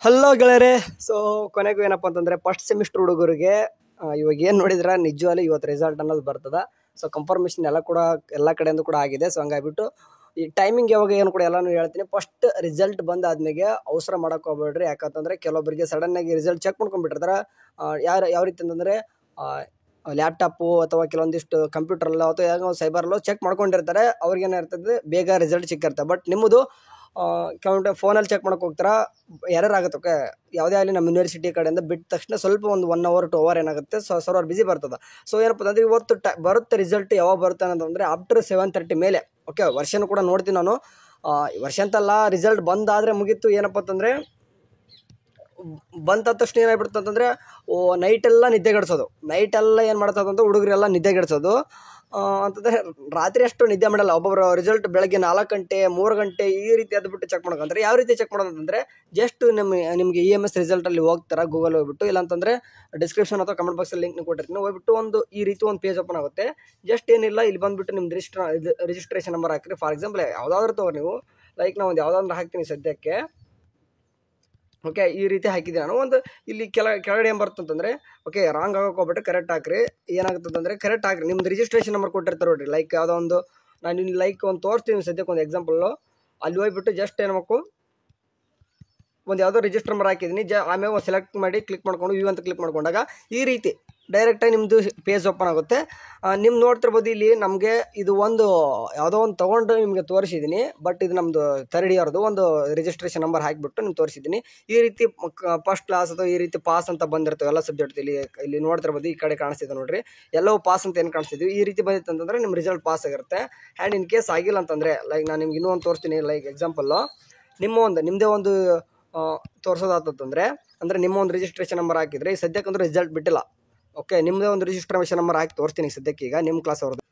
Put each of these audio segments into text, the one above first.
Hello ಗೆಳೆಯರೆ. So ಕೊನೆಗೂ ಏನಪ್ಪ ಅಂತಂದರೆ ಫಸ್ಟ್ ಸೆಮಿಸ್ಟರ್ ಹುಡುಗರಿಗೆ ಇವಾಗ ಏನು ನೋಡಿದ್ರೆ ನಿಜವಾಗ್ಲೂ ಇವತ್ತು ರಿಸಲ್ಟ್ ಅನ್ನೋದು ಬರ್ತದೆ. ಸೊ ಕನ್ಫರ್ಮೇಷನ್ ಎಲ್ಲ ಕಡೆಯಿಂದ ಕೂಡ ಆಗಿದೆ. ಸೊ ಹಂಗಾಗ್ಬಿಟ್ಟು ಈ ಟೈಮಿಂಗ್ ಯಾವಾಗ ಏನು ಕೂಡ ಎಲ್ಲನೂ ಹೇಳ್ತೀನಿ. ಫಸ್ಟ್ ರಿಸಲ್ಟ್ ಬಂದಾದ್ಮೇಲೆ ಅವಸರ ಮಾಡೋಕೆ ಹೋಗ್ಬೇಡ್ರಿ. ಯಾಕಂತಂದರೆ ಕೆಲವೊಬ್ಬರಿಗೆ ಸಡನ್ನಾಗಿ ರಿಸಲ್ಟ್ ಚೆಕ್ ಮಾಡ್ಕೊಂಡ್ಬಿಟ್ಟಿರ್ತಾರೆ. ಯಾವ ರೀತಿ ಅಂತಂದರೆ ಲ್ಯಾಪ್ಟಾಪು ಅಥವಾ ಕೆಲವೊಂದಿಷ್ಟು ಕಂಪ್ಯೂಟರಲ್ಲೋ ಅಥವಾ ಯಾವ ಸೈಬರಲ್ಲೋ ಚೆಕ್ ಮಾಡ್ಕೊಂಡಿರ್ತಾರೆ. ಅವ್ರಿಗೇನಿರ್ತದೆ ಬೇಗ ರಿಸಲ್ಟ್ ಸಿಕ್ಕಿರುತ್ತೆ. ಬಟ್ ನಿಮ್ಮದು ಕೆಲವೊಂದು ಫೋನಲ್ಲಿ ಚೆಕ್ ಮಾಡೋಕೆ ಹೋಗ್ತಾರ, ಎರರ್ ಆಗುತ್ತೆ. ಓಕೆ, ಯಾವುದೇ ಆಗಲಿ ನಮ್ಮ ಯೂನಿವರ್ಸಿಟಿ ಕಡೆಯಿಂದ ಬಿಟ್ಟ ತಕ್ಷಣ ಸ್ವಲ್ಪ ಒಂದು 1 hour 2 hour ಏನಾಗುತ್ತೆ, ಸರ್ವರ್ ಬಿಸಿ ಬರ್ತದೆ. ಸೊ ಏನಪ್ಪ ಅಂದರೆ ಇವತ್ತು ಬರುತ್ತೆ ರಿಸಲ್ಟ್. ಯಾವಾಗ ಬರುತ್ತೆ ಅಂತಂದರೆ ಆಫ್ಟರ್ 7:30 ಮೇಲೆ. ಓಕೆ, ವರ್ಷನೂ ಕೂಡ ನೋಡ್ತೀನಿ ನಾನು. ವರ್ಷ ಅಂತಲ್ಲ, ರಿಸಲ್ಟ್ ಬಂದಾದರೆ ಮುಗೀತು. ಏನಪ್ಪ ಅಂತಂದರೆ ಬಂದ ತಕ್ಷಣ ಏನಾಗ್ಬಿಡುತ್ತೆ ಅಂತಂದರೆ ನೈಟೆಲ್ಲ ನಿದ್ದೆಗೆಡಿಸೋದು. ನೈಟೆಲ್ಲ ಏನು ಮಾಡ್ತದಂತ ಹುಡುಗರೆಲ್ಲ ನಿದ್ದೆಗೆಡಿಸೋದು ಅಂತಂದರೆ ರಾತ್ರಿ ಅಷ್ಟು ನಿದ್ದೆ ಮಾಡಲ್ಲ. ಒಬ್ಬೊಬ್ಬರು ರಿಸಲ್ಟ್ ಬೆಳಗ್ಗೆ 4 ಗಂಟೆ 3 ಗಂಟೆ ಈ ರೀತಿ ಎದ್ಬಿಟ್ಟು ಚೆಕ್ ಮಾಡ್ಕೊಂತಾರೆ. ಯಾವ ರೀತಿ ಚೆಕ್ ಮಾಡೋದಂತಂದರೆ ಜಸ್ಟ್ ನಿಮಗೆ EMS ರಿಸಲ್ಟಲ್ಲಿ ಹೋಗ್ತಾರೆ ಗೂಗಲ್ ಹೋಗ್ಬಿಟ್ಟು, ಇಲ್ಲಾಂತಂದರೆ ಡಿಸ್ಕ್ರಿಪ್ಷನ್ ಅಥವಾ ಕಮೆಂಟ್ ಬಾಕ್ಸಲ್ಲಿ ಲಿಂಕ್ನ ಕೊಟ್ಟಿರ್ತೀನಿ. ಹೋಗ್ಬಿಟ್ಟು ಈ ರೀತಿ ಒಂದು ಪೇಜ್ ಓಪನ್ ಆಗುತ್ತೆ. ಜಸ್ಟ್ ಏನಿಲ್ಲ, ಇಲ್ಲಿ ಬಂದುಬಿಟ್ಟು ನಿಮ್ಮ ರಿಜಿಸ್ಟ್ರೇಷನ್ ನಂಬರ್ ಹಾಕಿರಿ. ಫಾರ್ ಎಕ್ಸಾಂಪಲ್ ಯಾವುದಾದ್ರೂ ತಗೋ ನೀವು, ಲೈಕ್ ನಾವು ಒಂದು ಯಾವುದಾದ್ರೂ ಹಾಕ್ತೀನಿ ಸದ್ಯಕ್ಕೆ. ಓಕೆ, ಈ ರೀತಿ ಹಾಕಿದ್ದೆ ನಾನು. ಒಂದು ಇಲ್ಲಿ ಕೆಳಗಡೆ ಏನು ಬರ್ತಂತಂದರೆ, ಓಕೆ ರಾಂಗ್ ಆಗೋಕೆ ಹೋಗ್ಬಿಟ್ಟು ಕರೆಕ್ಟ್ ಹಾಕ್ರಿ. ಏನಾಗುತ್ತಂತಂದರೆ ಕರೆಕ್ಟ್ ಹಾಕ್ರಿ. ನಿಮ್ದು ರಿಜಿಸ್ಟ್ರೇಷನ್ ನಂಬರ್ ಕೊಟ್ಟಿರ್ತಾರೆ ನೋಡಿರಿ. ಲೈಕ್ ಯಾವುದೋ ಒಂದು ನಾನು ಲೈಕ್ ಒಂದು ತೋರಿಸ್ತೀನಿ ಸದ್ಯಕ್ಕೆ ಒಂದು ಎಕ್ಸಾಂಪಲ್ಲು. ಅಲ್ಲಿ ಹೋಗ್ಬಿಟ್ಟು ಜಸ್ಟ್ ಏನು ಮಾಡಬೇಕು, ಒಂದು ಯಾವುದೋ ರಿಜಿಸ್ಟರ್ ನಂಬರ್ ಹಾಕಿದ್ದೀನಿ. ಆಮೇಲೆ ಒಂದು ಸೆಲೆಕ್ಟ್ ಮಾಡಿ ಕ್ಲಿಕ್ ಮಾಡ್ಕೊಂಡು ವ್ಯೂ ಅಂತ ಕ್ಲಿಕ್ ಮಾಡ್ಕೊಂಡಾಗ ಈ ರೀತಿ ಡೈರೆಕ್ಟಾಗಿ ನಿಮ್ಮದು ಪೇಜ್ ಓಪನ್ ಆಗುತ್ತೆ. ನಿಮ್ಮ ನೋಡ್ತಿರ್ಬೋದು ಇಲ್ಲಿ ನಮಗೆ ಇದು ಒಂದು ಯಾವುದೋ ಒಂದು ತೊಗೊಂಡು ನಿಮಗೆ ತೋರಿಸಿದ್ದೀನಿ. ಬಟ್ ಇದು ನಮ್ಮದು 3rd ಇಯರ್ದು ಒಂದು ರಿಜಿಸ್ಟ್ರೇಷನ್ ನಂಬರ್ ಹಾಕಿಬಿಟ್ಟು ನಿಮ್ಗೆ ತೋರಿಸಿದ್ದೀನಿ. ಈ ರೀತಿ ಫಸ್ಟ್ ಕ್ಲಾಸ್ ಅಥವಾ ಈ ರೀತಿ ಪಾಸ್ ಅಂತ ಬಂದಿರ್ತವೆ ಎಲ್ಲ ಸಬ್ಜೆಕ್ಟ್. ಇಲ್ಲಿ ನೋಡ್ತಿರ್ಬೋದು, ಈ ಕಡೆ ಕಾಣಿಸ್ತಿದೆ ನೋಡಿರಿ, ಎಲ್ಲವೂ ಪಾಸ್ ಅಂತ ಏನು ಕಾಣಿಸ್ತಿದ್ವಿ. ಈ ರೀತಿ ಬಂದಿತ್ತು ಅಂತಂದರೆ ನಿಮ್ಮ ರಿಸಲ್ಟ್ ಪಾಸ್ ಆಗಿರುತ್ತೆ. ಆ್ಯಂಡ್ ಇನ್ ಕೇಸ್ ಆಗಿಲ್ಲ ಅಂತಂದರೆ, ಲೈಕ್ ನಾನು ನಿಮ್ಗೆ ಇನ್ನೂ ಒಂದು ತೋರಿಸ್ತೀನಿ. ಲೈಕ್ ಎಕ್ಸಾಂಪಲ್ಲು ನಿಮ್ಮದೇ ಒಂದು ತೋರಿಸೋದಾತಂದರೆ, ಅಂದರೆ ನಿಮ್ಮ ಒಂದು ರಿಜಿಸ್ಟ್ರೇಷನ್ ನಂಬರ್ ಹಾಕಿದರೆ ಈ ಸದ್ಯಕ್ಕಂದ್ರೆ ರಿಸಲ್ಟ್ ಬಿಟ್ಟಿಲ್ಲ. ಓಕೆ, ನಿಮ್ಮದೇ ಒಂದು ರಿಜಿಸ್ಟ್ರೇಷನ್ ನಂಬರ್ ಹಾಕಿ ತೋರಿಸ್ತೀನಿ ಸದ್ಯಕ್ಕೆ. ಈಗ ನಿಮ್ಮ ಕ್ಲಾಸ್ ಅವ್ರದ್ದು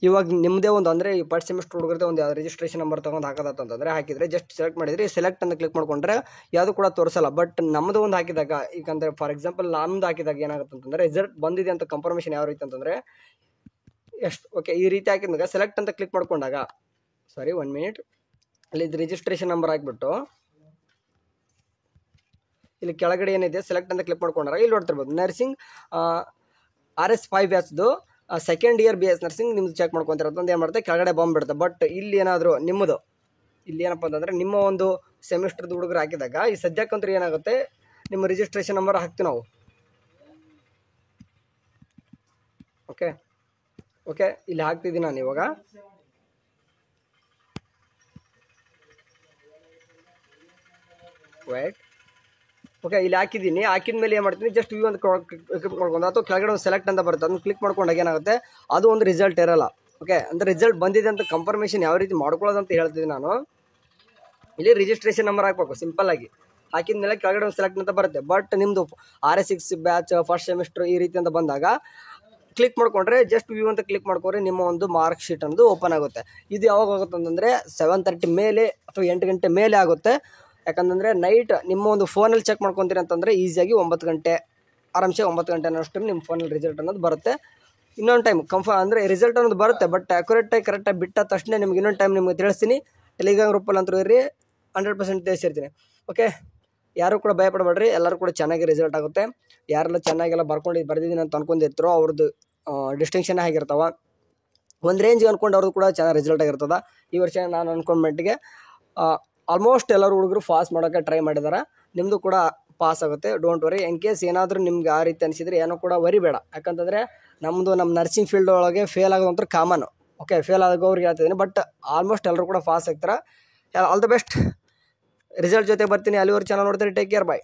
ಇವಾಗ ನಿಮ್ಮದೇ ಒಂದು ಅಂದರೆ ಈ ಫಸ್ಟ್ ಸೆಮಿಸ್ಟರ್ ಹುಡುಗರದೇ ಒಂದು ರಿಜಿಸ್ಟ್ರೇಷನ್ ನಂಬರ್ ತೊಗೊಂಡು ಹಾಕೋದಾತಂತಂದರೆ ಹಾಕಿದರೆ ಜಸ್ಟ್ ಸೆಲೆಕ್ಟ್ ಮಾಡಿದರೆ ಸೆಲೆಕ್ಟ್ ಅಂತ ಕ್ಲಿಕ್ ಮಾಡ್ಕೊಂಡ್ರೆ ಯಾವುದು ಕೂಡ ತೋರಿಸಲ್ಲ. ಬಟ್ ನಮ್ಮದು ಒಂದು ಹಾಕಿದಾಗ, ಈಗಂದರೆ ಫಾರ್ ಎಕ್ಸಾಂಪಲ್ ನಮ್ಮದು ಹಾಕಿದಾಗ ಏನಾಗುತ್ತೆ ಅಂತಂದರೆ ರಿಸಲ್ಟ್ ಬಂದಿದೆ ಅಂತ ಕನ್ಫರ್ಮೇಷನ್ ಯಾವ ರೀತಿ ಅಂತಂದರೆ ಎಷ್ಟು. ಓಕೆ, ಈ ರೀತಿ ಹಾಕಿದಾಗ ಸೆಲೆಕ್ಟ್ ಅಂತ ಕ್ಲಿಕ್ ಮಾಡ್ಕೊಂಡಾಗ, ಸಾರಿ 1 minute, ಅಲ್ಲಿ ರಿಜಿಸ್ಟ್ರೇಷನ್ ನಂಬರ್ ಹಾಕಿಬಿಟ್ಟು ಇಲ್ಲಿ ಕೆಳಗಡೆ ಏನಿದೆ ಸೆಲೆಕ್ಟ್ ಅಂತ ಕ್ಲಿಕ್ ಮಾಡ್ಕೊಂಡಾಗ ಇಲ್ಲಿ ನೋಡ್ತಿರ್ಬೋದು nursing RS 5 ಬ್ಯಾಚ್ದು 2nd year BS nursing ನಿಮ್ದು ಚೆಕ್ ಮಾಡ್ಕೊತಿರೋದು ಏನು ಮಾಡುತ್ತೆ, ಕೆಳಗಡೆ ಬಂದುಬಿಡುತ್ತೆ. ಬಟ್ ಇಲ್ಲಿ ಏನಾದರೂ ನಿಮ್ಮದು ಇಲ್ಲಿ ಏನಪ್ಪ ಅಂತಂದರೆ ನಿಮ್ಮ ಒಂದು ಸೆಮಿಸ್ಟರ್ದು ಹುಡುಗರು ಹಾಕಿದಾಗ ಈ ಸದ್ಯಕ್ಕಂತೂ ಏನಾಗುತ್ತೆ, ನಿಮ್ಮ ರಿಜಿಸ್ಟ್ರೇಷನ್ ನಂಬರ್ ಹಾಕ್ತೀವಿ ನಾವು. ಓಕೆ ಇಲ್ಲಿ ಹಾಕ್ತಿದ್ದೀನಿ ನಾನು ಇವಾಗ. ವೇಟ್. ಓಕೆ, ಇಲ್ಲಿ ಹಾಕಿದ್ದೀನಿ. ಹಾಕಿದ್ಮೇಲೆ ಏನು ಮಾಡ್ತೀನಿ, ಜಸ್ಟ್ ವ್ಯೂ ಅಂತ ಕ್ಲಿಕ್ ಮಾಡ್ಕೊಂಡು ಅಥವಾ ಕೆಳಗಡೆ ಒಂದು ಸೆಲೆಕ್ಟ್ ಅಂತ ಬರುತ್ತೆ, ಅದನ್ನು ಕ್ಲಿಕ್ ಮಾಡ್ಕೊಂಡಾಗ ಏನಾಗುತ್ತೆ, ಅದು ಒಂದು ರಿಸಲ್ಟ್ ಇರಲ್ಲ. ಓಕೆ, ಅಂದರೆ ರಿಸಲ್ಟ್ ಬಂದಿದೆ ಅಂತ ಕನ್ಫರ್ಮೇಷನ್ ಯಾವ ರೀತಿ ಮಾಡ್ಕೊಳ್ಳೋದಂತ ಹೇಳ್ತಿದ್ದೀನಿ ನಾನು. ಇಲ್ಲಿ ರಿಜಿಸ್ಟ್ರೇಷನ್ ನಂಬರ್ ಹಾಕಬೇಕು ಸಿಂಪಲ್ಲಾಗಿ. ಹಾಕಿದ್ಮೇಲೆ ಕೆಳಗಡೆ ಒಂದು ಸೆಲೆಕ್ಟ್ ಅಂತ ಬರುತ್ತೆ. ಬಟ್ ನಿಮ್ಮದು RS 6 ಬ್ಯಾಚ್ ಫಸ್ಟ್ ಸೆಮಿಸ್ಟರ್ ಈ ರೀತಿ ಅಂತ ಬಂದಾಗ ಕ್ಲಿಕ್ ಮಾಡ್ಕೊಂಡ್ರೆ ಜಸ್ಟ್ ವ್ಯೂ ಅಂತ ಕ್ಲಿಕ್ ಮಾಡ್ಕೊಂಡ್ರೆ ನಿಮ್ಮ ಒಂದು ಮಾರ್ಕ್ ಶೀಟ್ ಅನ್ನೋದು ಓಪನ್ ಆಗುತ್ತೆ. ಇದು ಯಾವಾಗ ಆಗುತ್ತೆ ಅಂತಂದರೆ 7:30 ಮೇಲೆ ಅಥವಾ 8 ಗಂಟೆ ಮೇಲೆ ಆಗುತ್ತೆ. ಯಾಕಂತಂದರೆ ನೈಟ್ ನಿಮ್ಮ ಒಂದು ಫೋನಲ್ಲಿ ಚೆಕ್ ಮಾಡ್ಕೊತೀರಿ ಅಂತಂದರೆ ಈಸಿಯಾಗಿ 9 ಗಂಟೆ ಆರಾಮ್ಸೆ 9 ಗಂಟೆ ಅನ್ನೋಷ್ಟು ನಿಮ್ಮ ಫೋನಲ್ಲಿ ರಿಸಲ್ಟ್ ಅನ್ನೋದು ಬರುತ್ತೆ. ಇನ್ನೊಂದು ಟೈಮ್ ಅಂದರೆ ರಿಸಲ್ಟ್ ಅನ್ನೋದು ಬರುತ್ತೆ. ಬಟ್ ಕರೆಕ್ಟಾಗಿ ಬಿಟ್ಟ ತಕ್ಷಣ ನಿಮ್ಗೆ ಇನ್ನೊಂದು ಟೈಮ್ ನಿಮಗೆ ತಿಳಿಸ್ತೀನಿ. ಟೆಲಿಗ್ರಾಮ್ ಗ್ರೂಪಲ್ಲಿ ಅಂತೂ ಇರ್ರಿ, 100% ತಿಳಿಸಿರ್ತೀನಿ. ಓಕೆ, ಯಾರು ಕೂಡ ಭಯಪಡಬೇಡ್ರಿ, ಎಲ್ಲರೂ ಕೂಡ ಚೆನ್ನಾಗಿ ರಿಸಲ್ಟ್ ಆಗುತ್ತೆ. ಯಾರೆಲ್ಲ ಚೆನ್ನಾಗೆಲ್ಲ ಬರ್ದಿದ್ದೀನಿ ಅಂತ ಅನ್ಕೊಂಡಿರ್ತಾರೋ ಅವ್ರದ್ದು ಡಿಸ್ಟಿಂಕ್ಷನ್ ಆಗಿರ್ತಾವೆ. ಒಂದು ರೇಂಜಿಗೆ ಅಂದ್ಕೊಂಡು ಅವ್ರದ್ದು ಕೂಡ ಚೆನ್ನಾಗಿ ರಿಸಲ್ಟ್ ಆಗಿರ್ತದೆ. ಈ ವರ್ಷ ನಾನು ಅಂದ್ಕೊಂಡ ಮಟ್ಟಿಗೆ ಆಲ್ಮೋಸ್ಟ್ ಎಲ್ಲರೂ ಹುಡುಗರು ಪಾಸ್ ಮಾಡೋಕ್ಕೆ ಟ್ರೈ ಮಾಡಿದ್ದಾರೆ. ನಿಮ್ಮದು ಕೂಡ ಪಾಸ್ ಆಗುತ್ತೆ, ಡೋಂಟ್ ವರಿ. ಇನ್ ಕೇಸ್ ಏನಾದರೂ ನಿಮ್ಗೆ ಆ ರೀತಿ ಅನಿಸಿದರೆ ಏನೂ ಕೂಡ ವರಿ ಬೇಡ. ಯಾಕಂತಂದರೆ ನಮ್ಮ ನರ್ಸಿಂಗ್ ಫೀಲ್ಡ್ ಒಳಗೆ ಫೇಲ್ ಆಗೋದಂತೂ ಕಾಮನ್. ಓಕೆ, ಫೇಲ್ ಆಗೋರಿಗೆ ಹೇಳ್ತಿದ್ದೀನಿ. ಬಟ್ ಆಲ್ಮೋಸ್ಟ್ ಎಲ್ಲರೂ ಕೂಡ ಪಾಸ್ ಆಗ್ತಾರೆ. All the best. ರಿಸಲ್ಟ್ ಜೊತೆ ಬರ್ತೀನಿ. ಅಲ್ಲಿವರೆಗೆ ಚಾನಲ್ ನೋಡ್ತಾರೆ. ಟೇಕ್ ಕೇರ್, ಬಾಯ್.